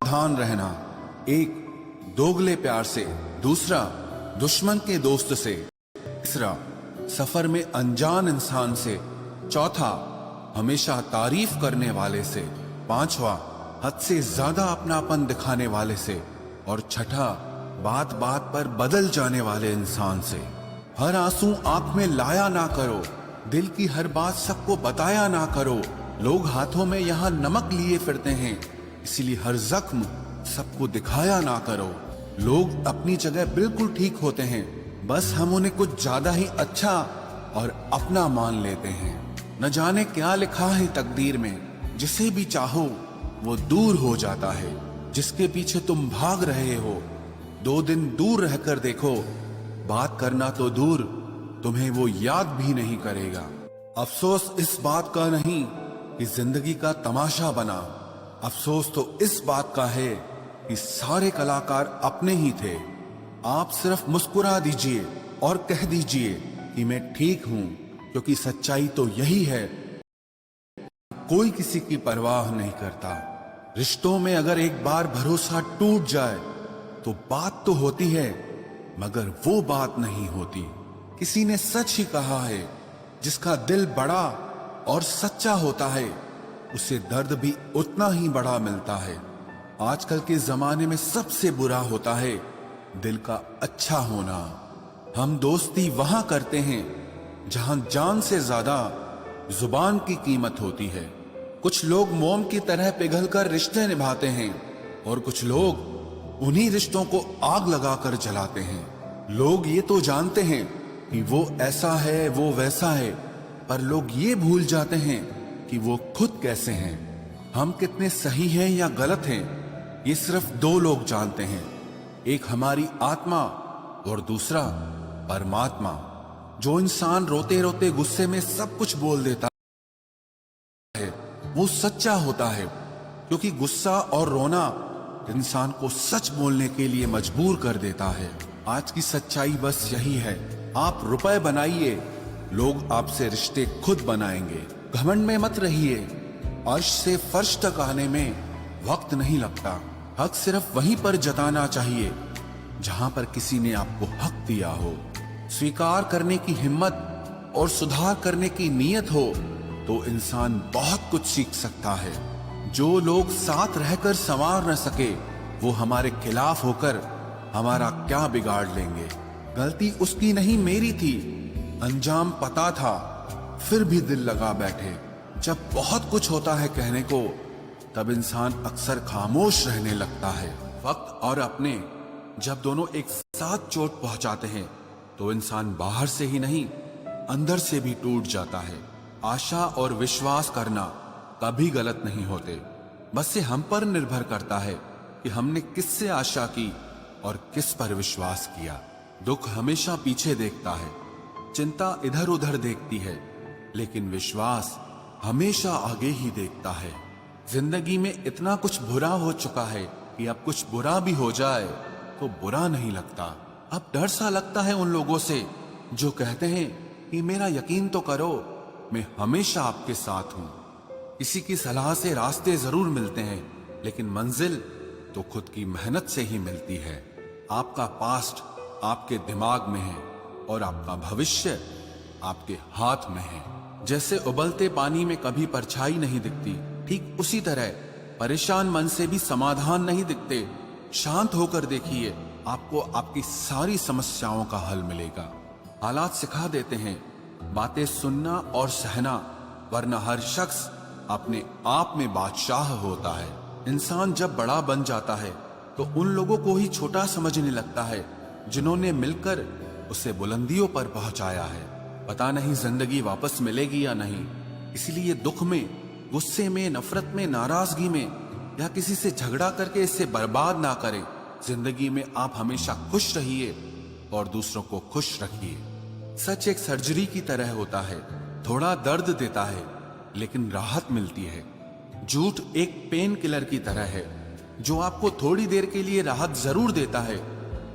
सावधान रहना, एक दोगले प्यार से, दूसरा दुश्मन के दोस्त से, तीसरा सफर में अनजान इंसान से, चौथा हमेशा तारीफ करने वाले से, पांचवा हद से ज्यादा अपनापन दिखाने वाले से, और छठा बात बात पर बदल जाने वाले इंसान से। हर आंसू आंख में लाया ना करो, दिल की हर बात सबको बताया ना करो। लोग हाथों में यहाँ नमक लिए फिरते हैं, इसीलिए हर जख्म सबको दिखाया ना करो। लोग अपनी जगह बिल्कुल ठीक होते हैं, बस हम उन्हें कुछ ज्यादा ही अच्छा और अपना मान लेते हैं। न जाने क्या लिखा है तकदीर में, जिसे भी चाहो वो दूर हो जाता है। जिसके पीछे तुम भाग रहे हो, 2 दिन दूर रहकर देखो, बात करना तो दूर तुम्हें वो याद भी नहीं करेगा। अफसोस इस बात का नहीं कि जिंदगी का तमाशा बना, अफसोस तो इस बात का है कि सारे कलाकार अपने ही थे। आप सिर्फ मुस्कुरा दीजिए और कह दीजिए कि मैं ठीक हूं, क्योंकि सच्चाई तो यही है, कोई किसी की परवाह नहीं करता। रिश्तों में अगर एक बार भरोसा टूट जाए तो बात तो होती है, मगर वो बात नहीं होती। किसी ने सच ही कहा है, जिसका दिल बड़ा और सच्चा होता है, उसे दर्द भी उतना ही बड़ा मिलता है। आजकल के जमाने में सबसे बुरा होता है दिल का अच्छा होना। हम दोस्ती वहां करते हैं जहां जान से ज्यादा जुबान की कीमत होती है। कुछ लोग मोम की तरह पिघलकर रिश्ते निभाते हैं, और कुछ लोग उन्हीं रिश्तों को आग लगाकर जलाते हैं। लोग ये तो जानते हैं कि वो ऐसा है, वो वैसा है, पर लोग ये भूल जाते हैं कि वो खुद कैसे हैं। हम कितने सही हैं या गलत हैं, ये सिर्फ 2 लोग जानते हैं, एक हमारी आत्मा और दूसरा परमात्मा। जो इंसान रोते रोते गुस्से में सब कुछ बोल देता है, वो सच्चा होता है, क्योंकि गुस्सा और रोना इंसान को सच बोलने के लिए मजबूर कर देता है। आज की सच्चाई बस यही है, आप रुपए बनाइए, लोग आपसे रिश्ते खुद बनाएंगे। घमंड में मत रहिए, अर्श से फर्श तक आने में वक्त नहीं लगता। हक सिर्फ वहीं पर जताना चाहिए जहां पर किसी ने आपको हक दिया हो। स्वीकार करने की हिम्मत और सुधार करने की नीयत हो तो इंसान बहुत कुछ सीख सकता है। जो लोग साथ रहकर संवार न सके, वो हमारे खिलाफ होकर हमारा क्या बिगाड़ लेंगे। गलती उसकी नहीं मेरी थी, अंजाम पता था फिर भी दिल लगा बैठे। जब बहुत कुछ होता है कहने को, तब इंसान अक्सर खामोश रहने लगता है। वक्त और अपने जब दोनों एक साथ चोट पहुंचाते हैं तो इंसान बाहर से ही नहीं, अंदर से भी टूट जाता है। आशा और विश्वास करना कभी गलत नहीं होते, बस ये हम पर निर्भर करता है कि हमने किससे आशा की और किस पर विश्वास किया। दुख हमेशा पीछे देखता है, चिंता इधर उधर देखती है, लेकिन विश्वास हमेशा आगे ही देखता है। जिंदगी में इतना कुछ बुरा हो चुका है कि अब कुछ बुरा भी हो जाए तो बुरा नहीं लगता। अब डर सा लगता है उन लोगों से जो कहते हैं कि मेरा यकीन तो करो, मैं हमेशा आपके साथ हूं। किसी की सलाह से रास्ते जरूर मिलते हैं, लेकिन मंजिल तो खुद की मेहनत से ही मिलती है। आपका पास्ट आपके दिमाग में है और आपका भविष्य आपके हाथ में है। जैसे उबलते पानी में कभी परछाई नहीं दिखती, ठीक उसी तरह परेशान मन से भी समाधान नहीं दिखते। शांत होकर देखिए, आपको आपकी सारी समस्याओं का हल मिलेगा। हालात सिखा देते हैं बातें सुनना और सहना, वरना हर शख्स अपने आप में बादशाह होता है। इंसान जब बड़ा बन जाता है तो उन लोगों को ही छोटा समझने लगता है जिन्होंने मिलकर उसे बुलंदियों पर पहुंचाया है। पता नहीं जिंदगी वापस मिलेगी या नहीं, इसलिए दुख में, गुस्से में, नफरत में, नाराजगी में या किसी से झगड़ा करके इससे बर्बाद ना करें। जिंदगी में आप हमेशा खुश रहिए और दूसरों को खुश रखिए। सच एक सर्जरी की तरह होता है, थोड़ा दर्द देता है लेकिन राहत मिलती है। झूठ एक पेन किलर की तरह है जो आपको थोड़ी देर के लिए राहत जरूर देता है,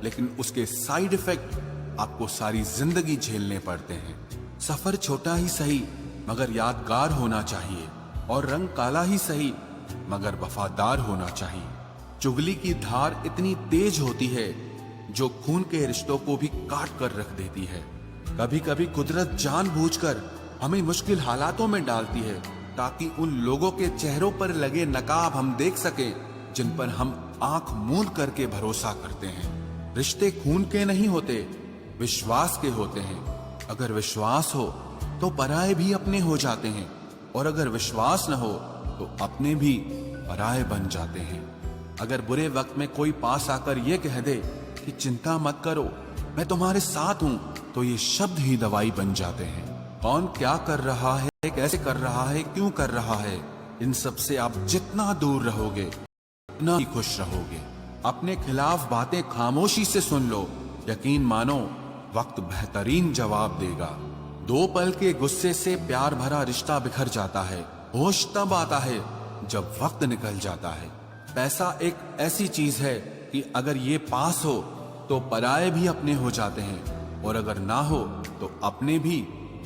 लेकिन उसके साइड इफेक्ट आपको सारी जिंदगी झेलने पड़ते हैं। सफर छोटा ही सही मगर यादगार होना चाहिए, और रंग काला ही सही मगर वफादार होना चाहिए। चुगली की धार इतनी तेज होती है जो खून के रिश्तों को भी काट कर रख देती है। कभी कभी कुदरत जानबूझकर हमें मुश्किल हालातों में डालती है ताकि उन लोगों के चेहरों पर लगे नकाब हम देख सकें जिन पर हम आंख मूंद करके भरोसा करते हैं। रिश्ते खून के नहीं होते, विश्वास के होते हैं। अगर विश्वास हो तो पराये भी अपने हो जाते हैं, और अगर विश्वास न हो तो अपने भी पराये बन जाते हैं। अगर बुरे वक्त में कोई पास आकर ये कह दे कि चिंता मत करो, मैं तुम्हारे साथ हूं, तो ये शब्द ही दवाई बन जाते हैं। कौन क्या कर रहा है, कैसे कर रहा है, क्यों कर रहा है, इन सब से आप जितना दूर रहोगे उतना ही खुश रहोगे। अपने खिलाफ बातें खामोशी से सुन लो, यकीन मानो वक्त बेहतरीन जवाब देगा। दो पल के गुस्से से प्यार भरा रिश्ता बिखर जाता है। होश तब आता है जब वक्त निकल जाता है। पैसा एक ऐसी चीज है कि अगर ये पास हो तो पराये भी अपने हो जाते हैं, और अगर ना हो तो अपने भी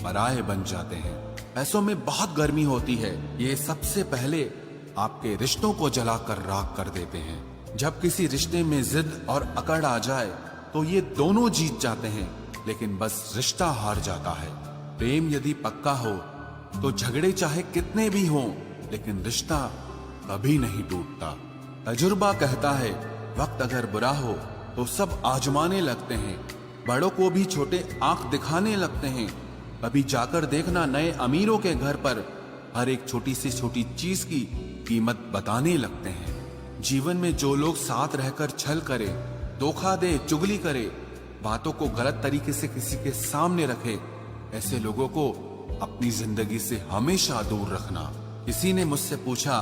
पराये बन जाते हैं। पैसों में बहुत गर्मी होती है, ये सबसे पहले आपके रिश्तों को जलाकर राख कर देते हैं। जब किसी रिश्ते में जिद और अकड़ आ जाए तो ये दोनों जीत जाते हैं, लेकिन बस रिश्ता हार जाता है। प्रेम यदि पक्का हो तो झगड़े चाहे कितने भी हों, लेकिन रिश्ता कभी नहीं टूटता। तजुर्बा कहता है वक्त अगर बुरा हो तो सब आजमाने लगते हैं, बड़ों को भी छोटे आंख दिखाने लगते हैं। कभी जाकर देखना नए अमीरों के घर पर हर एक छोटी से छोटी चीज की कीमत बताने लगते हैं। जीवन में जो लोग साथ रहकर छल करे, धोखा दे, चुगली करे, बातों को गलत तरीके से किसी के सामने रखे, ऐसे लोगों को अपनी जिंदगी से हमेशा दूर रखना। किसी ने मुझसे पूछा,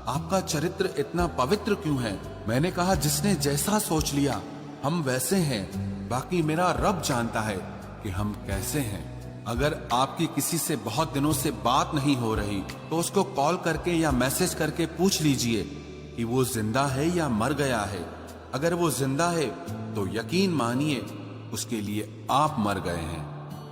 आपका चरित्र इतना पवित्र क्यों है? मैंने कहा, जिसने जैसा सोच लिया हम वैसे हैं, बाकी मेरा रब जानता है कि हम कैसे हैं। अगर आपकी किसी से बहुत दिनों से बात नहीं हो रही तो उसको कॉल करके या मैसेज करके पूछ लीजिए कि वो जिंदा है या मर गया है। अगर वो जिंदा है तो यकीन मानिए उसके लिए आप मर गए हैं।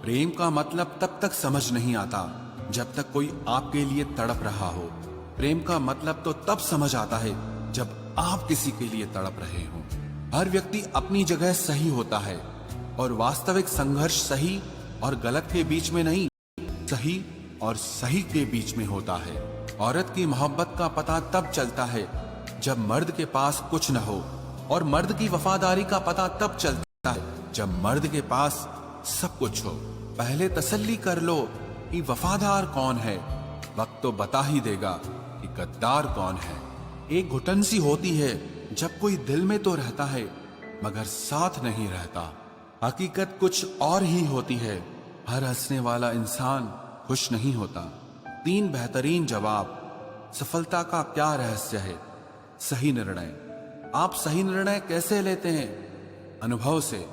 प्रेम का मतलब तब तक समझ नहीं आता जब तक कोई आपके लिए तड़प रहा हो। प्रेम का मतलब तो तब समझ आता है जब आप किसी के लिए तड़प रहे हो। हर व्यक्ति अपनी जगह सही होता है, और वास्तविक संघर्ष सही और गलत के बीच में नहीं, सही और सही के बीच में होता है। औरत की मोहब्बत का पता तब चलता है जब मर्द के पास कुछ न हो, और मर्द की वफादारी का पता तब चलता है जब मर्द के पास सब कुछ हो। पहले तसल्ली कर लो कि वफादार कौन है, वक्त तो बता ही देगा कि गद्दार कौन है। एक घुटन सी होती है जब कोई दिल में तो रहता है मगर साथ नहीं रहता। हकीकत कुछ और ही होती है। हर हंसने वाला इंसान खुश नहीं होता। 3 बेहतरीन जवाब। सफलता का क्या रहस्य है? सही निर्णय। आप सही निर्णय कैसे लेते हैं? अनुभव से।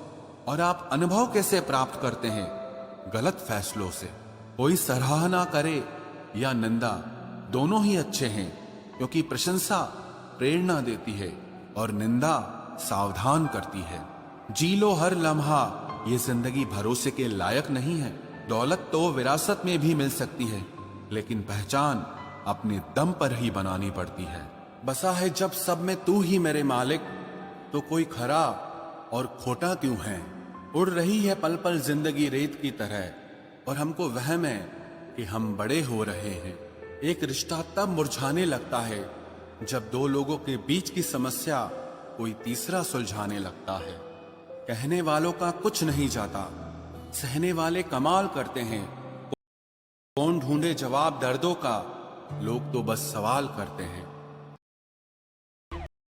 और आप अनुभव कैसे प्राप्त करते हैं? गलत फैसलों से। कोई सराहना करे या निंदा, दोनों ही अच्छे हैं, क्योंकि प्रशंसा प्रेरणा देती है और निंदा सावधान करती है। जी लो हर लम्हा, ये जिंदगी भरोसे के लायक नहीं है। दौलत तो विरासत में भी मिल सकती है, लेकिन पहचान अपने दम पर ही बनानी पड़ती है। बसा है जब सब में तू ही मेरे मालिक, तो कोई खरा और खोटा क्यों है? उड़ रही है पल पल जिंदगी रेत की तरह, और हमको वहम है कि हम बड़े हो रहे हैं। एक रिश्ता तब मुरझाने लगता है जब 2 लोगों के बीच की समस्या कोई तीसरा सुलझाने लगता है। कहने वालों का कुछ नहीं जाता, सहने वाले कमाल करते हैं। कौन ढूंढे जवाब दर्दों का, लोग तो बस सवाल करते हैं।